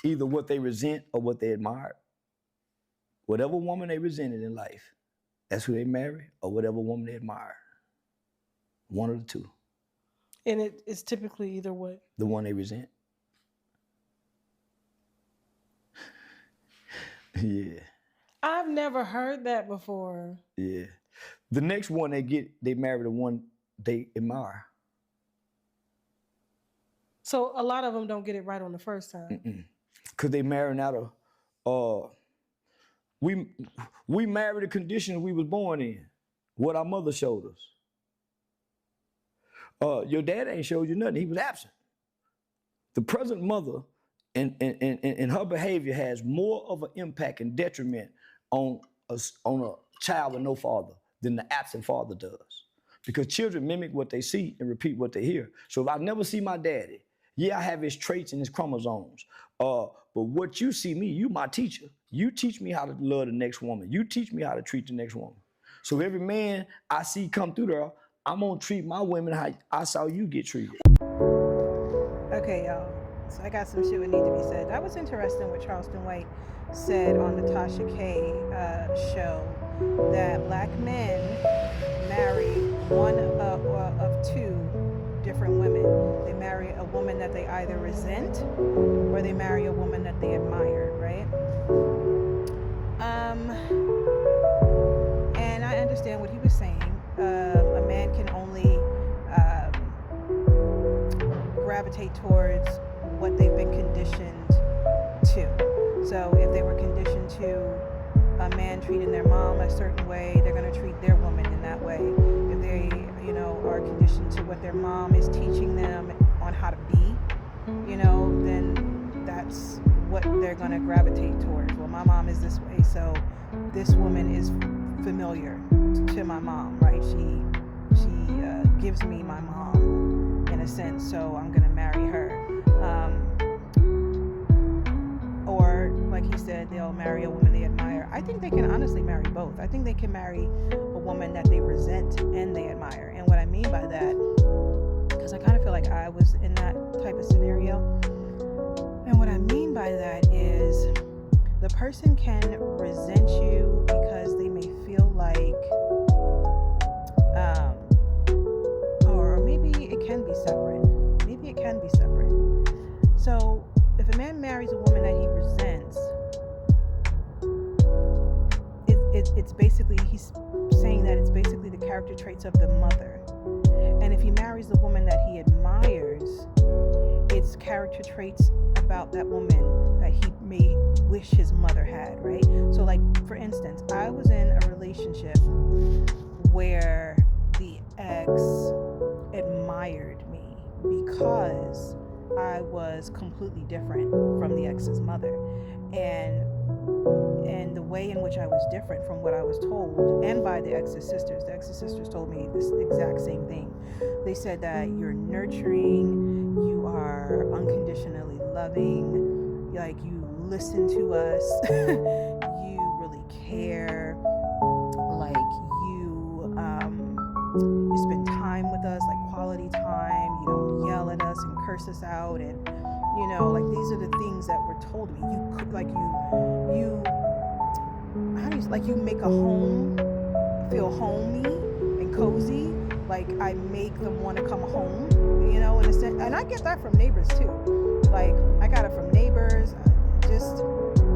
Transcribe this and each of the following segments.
either what they resent or what they admire. Whatever woman they resented in life, that's who they marry, or whatever woman they admire. One of the two. And it's typically either what? The one they resent. Yeah. I've never heard that before. Yeah. The next one they marry the one they admire. So a lot of them don't get it right on the first time. Because they marrying out of, we married the conditions we was born in, what our mother showed us. Your dad ain't showed you nothing, he was absent. The present mother and her behavior has more of an impact and detriment on a child with no father than the absent father does. Because children mimic what they see and repeat what they hear. So if I never see my daddy, yeah, I have his traits and his chromosomes. But what you see me, you my teacher. You teach me how to love the next woman. You teach me how to treat the next woman. So every man I see come through there, I'm gonna treat my women how I saw you get treated. Okay, y'all. So I got some shit that need to be said. That was interesting what Charleston White said on the Tasha K show, that black men marry one of two different women. They marry a woman that they either resent or they marry a woman that they admire, right? And I understand what he was saying. A man can only gravitate towards what they've been conditioned to. So if they were conditioned to a man treating their mom a certain way, they're going to treat their woman in that way. If they, are conditioned to what their mom is teaching them on how to be, then that's what they're going to gravitate towards. Well, my mom is this way, so this woman is familiar to my mom, right? She gives me my mom in a sense, so I'm going to marry her. Or, like he said, they'll marry a woman they admire. I think they can honestly marry both. I think they can marry a woman that they resent and they admire. And what I mean by that, because I kind of feel like I was in that type of scenario. And what I mean by that is the person can resent you because they may feel like, or maybe it can be separate. Maybe it can be separate. So if a man marries a woman that he resents, it's basically, he's saying that it's basically the character traits of the mother. And if he marries the woman that he admires, it's character traits about that woman that he may wish his mother had, right? So like, for instance, I was in a relationship where the ex admired me because I was completely different from the ex's mother. And the way in which I was different from what I was told, and by the ex's sisters. The ex's sisters told me this exact same thing. They said that you're nurturing, you are unconditionally loving, like you listen to us, you really care, like you spend time with us, like quality time, you don't yell at us and curse us out, and like these are the things that were told to me. You make a home feel homey and cozy. Like I make them want to come home, in a sense. And I get that from neighbors too. Like I got it from neighbors. Just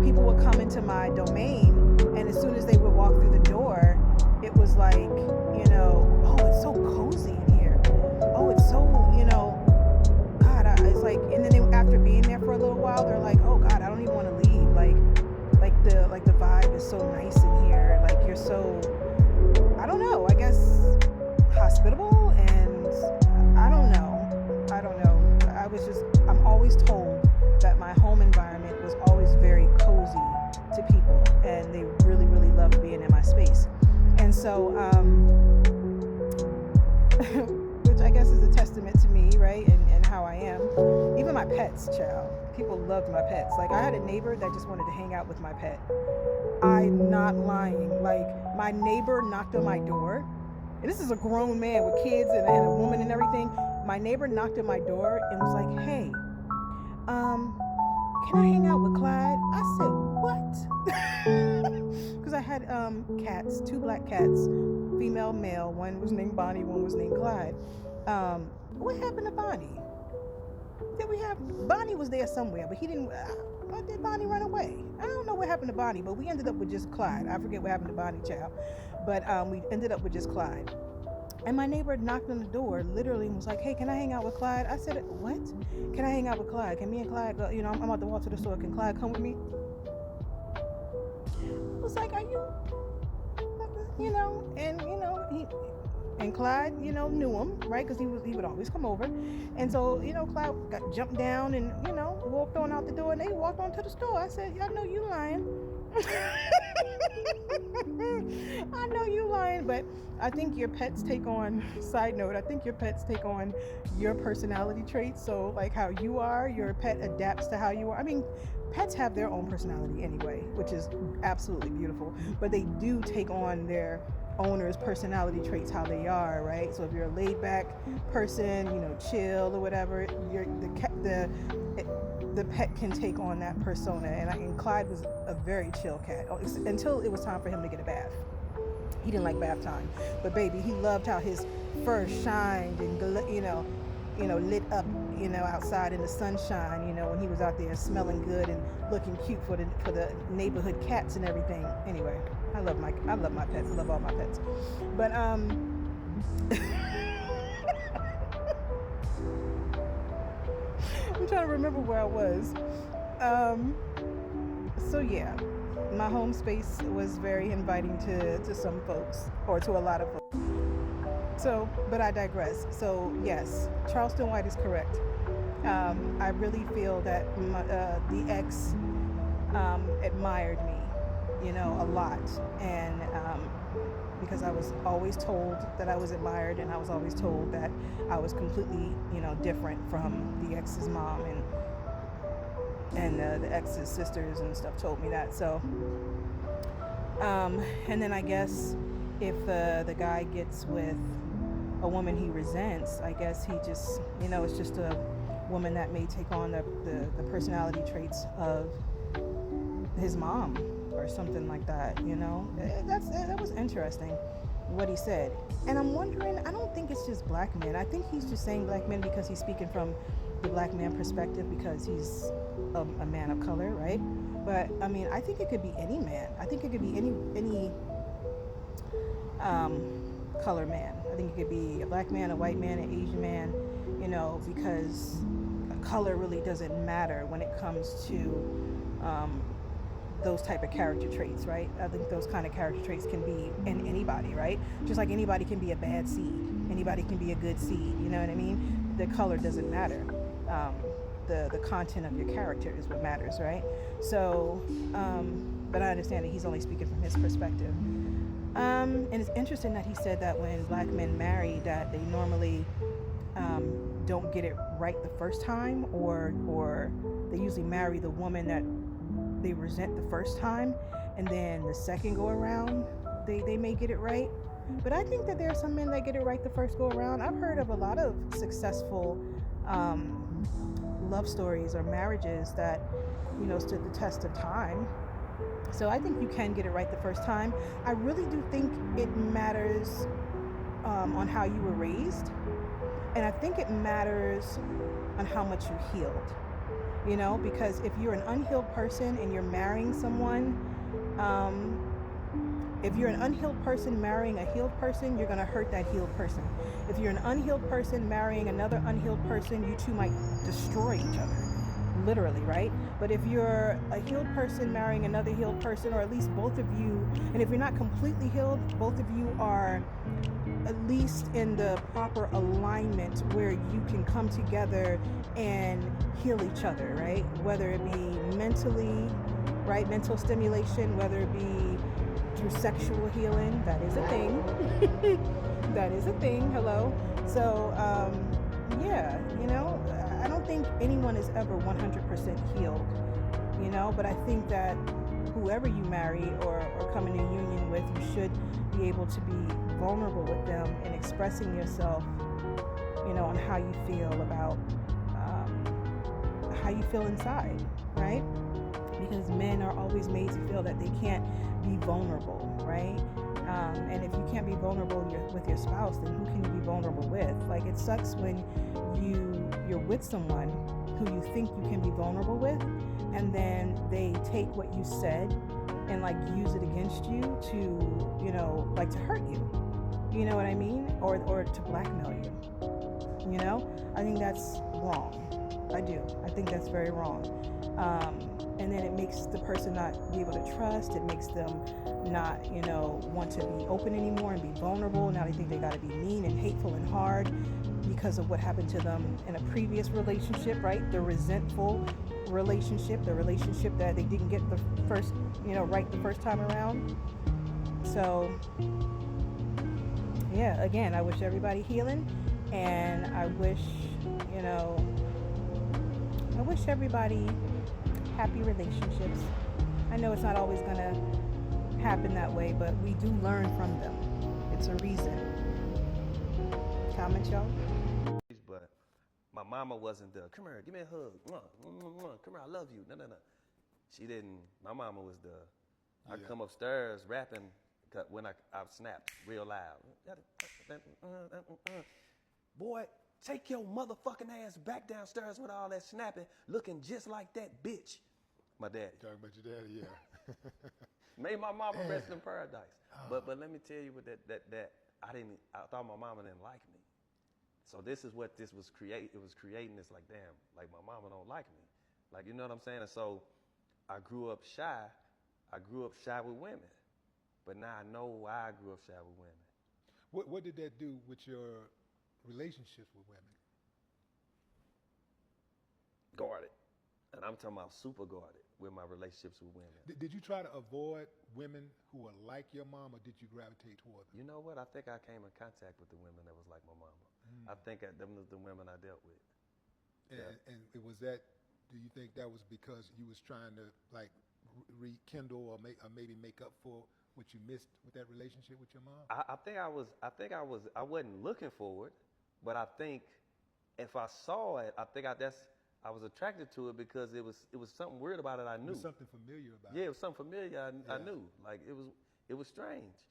people would come into my domain, and as soon as they would walk through the door, it was like, oh, it's so cozy in here. Oh, it's so, God, it's like, and then after being there for a little while, they're like, oh God, I don't even want to leave. Like the vibe is so nice in here. Like you're so, I don't know, I guess hospitable, and I don't know. I'm always told that my home environment was always very cozy to people, and they really, really loved being in my space. And so, which I guess is a testament to me, right, and how I am. Even my pets, child. People loved my pets. Like, I had a neighbor that just wanted to hang out with my pet. I'm not lying. Like, my neighbor knocked on my door, and this is a grown man with kids and a woman and everything. My neighbor knocked on my door and was like, hey, can I hang out with Clyde? I said, what? Because I had cats, 2 black cats, female, male. One was named Bonnie, one was named Clyde. What happened to Bonnie? Did we have Bonnie was there somewhere, but he didn't. Or did Bonnie run away? I don't know what happened to Bonnie, but we ended up with just Clyde. I forget what happened to Bonnie, child, but we ended up with just Clyde. And my neighbor knocked on the door, literally, and was like, "Hey, can I hang out with Clyde?" I said, "What? Can I hang out with Clyde? Can me and Clyde go? You know, I'm about to walk to the store. Can Clyde come with me?" I was like, "Are you?" You know, and you know he. And Clyde, you know, knew him, right? Because he would always come over. And so, you know, Clyde jumped down and, you know, walked on out the door, and they walked on to the store. I said, I know you lying. I know you lying. But I think your pets take on, side note, I think your pets take on your personality traits. So like how you are, your pet adapts to how you are. I mean, pets have their own personality anyway, which is absolutely beautiful. But they do take on their owner's personality traits, how they are, right? So if you're a laid back person, you know, chill or whatever, the pet can take on that persona. And Clyde was a very chill cat until it was time for him to get a bath. He didn't like bath time, but baby, he loved how his fur shined and lit up, you know, outside in the sunshine, you know, when he was out there smelling good and looking cute for the neighborhood cats and everything. Anyway, I love my pets. I love all my pets. But I'm trying to remember where I was. So yeah, my home space was very inviting to some folks, or to a lot of folks. So, but I digress. So yes, Charleston White is correct. I really feel that the ex admired me, you know, a lot, and because I was always told that I was admired, and I was always told that I was completely, you know, different from the ex's mom, and the ex's sisters and stuff told me that. So, and then I guess if the guy gets with a woman he resents, I guess he just, you know, it's just a woman that may take on the personality traits of his mom or something like that, you know. That was interesting what he said. And I'm wondering, I don't think it's just black men. I think he's just saying black men because he's speaking from the black man perspective, because he's a man of color, right? But I mean, I think it could be any man. I think it could be any color man. I think it could be a black man, a white man, an Asian man, you know, because color really doesn't matter when it comes to those type of character traits, right? I think those kind of character traits can be in anybody, right? Just like anybody can be a bad seed, anybody can be a good seed, you know what I mean? The color doesn't matter. The content of your character is what matters, right? So, but I understand that he's only speaking from his perspective. And it's interesting that he said that when black men marry, that they normally don't get it right the first time, or they usually marry the woman that they resent the first time, and then the second go around they may get it right. But I think that there are some men that get it right the first go around. I've heard of a lot of successful love stories or marriages that, you know, stood the test of time. So I think you can get it right the first time. I really do think it matters on how you were raised, and I think it matters on how much you healed, you know, because if you're an unhealed person and you're marrying someone, if you're an unhealed person marrying a healed person, you're going to hurt that healed person. If you're an unhealed person marrying another unhealed person, you two might destroy each other, literally, right? But if you're a healed person marrying another healed person, or at least both of you, and if you're not completely healed, both of you are at least in the proper alignment where you can come together and heal each other, right? Whether it be mentally, right? Mental stimulation, whether it be through sexual healing, that is a thing. That is a thing, hello. So, yeah, you know, I don't think anyone is ever 100% healed, you know, but I think that whoever you marry or come into union with, you should be able to be vulnerable with them and expressing yourself, you know, on how you feel about how you feel inside, right? Because men are always made to feel that they can't be vulnerable, right? And if you can't be vulnerable with your spouse, then who can you be vulnerable with? Like, it sucks when you're with someone who you think you can be vulnerable with, and then they take what you said and like use it against you to, you know, like to hurt you. You know what I mean? Or to blackmail you. You know? I think that's wrong. I do. I think that's very wrong. And then it makes the person not be able to trust. It makes them not, you know, want to be open anymore and be vulnerable. Now they think they got to be mean and hateful and hard because of what happened to them in a previous relationship, right? The resentful relationship, the relationship that they didn't get the first, you know, right the first time around. So, yeah, again, I wish everybody healing, and I wish, you know, I wish everybody happy relationships. I know it's not always going to happen that way, but we do learn from them. It's a reason. Comment, y'all? But my mama wasn't the, come here, give me a hug. Come here, I love you. No. She didn't. My mama was the, I come upstairs rapping when I snapped real loud. Boy, take your motherfucking ass back downstairs with all that snapping, looking just like that bitch. My daddy. Talking about your daddy, yeah. Made my mama rest in paradise. But let me tell you what that I thought my mama didn't like me. So this is what this was creating. It was creating this like, damn, like my mama don't like me. Like, you know what I'm saying? And so I grew up shy. I grew up shy with women. But now I know why I grew up shy with women. What did that do with your relationships with women? Guarded. And I'm talking about super guarded with my relationships with women. Did you try to avoid women who were like your mom, or did you gravitate toward them? You know what? I think I came in contact with the women that was like my mama. I think them was the women I dealt with. And it was that, do you think that was because you was trying to like rekindle or maybe make up for what you missed with that relationship with your mom? I wasn't looking for it, but I think if I saw it, I was attracted to it because it was something weird about it. I knew. It was something familiar about it. Yeah, it was something familiar. I knew. Like it was strange.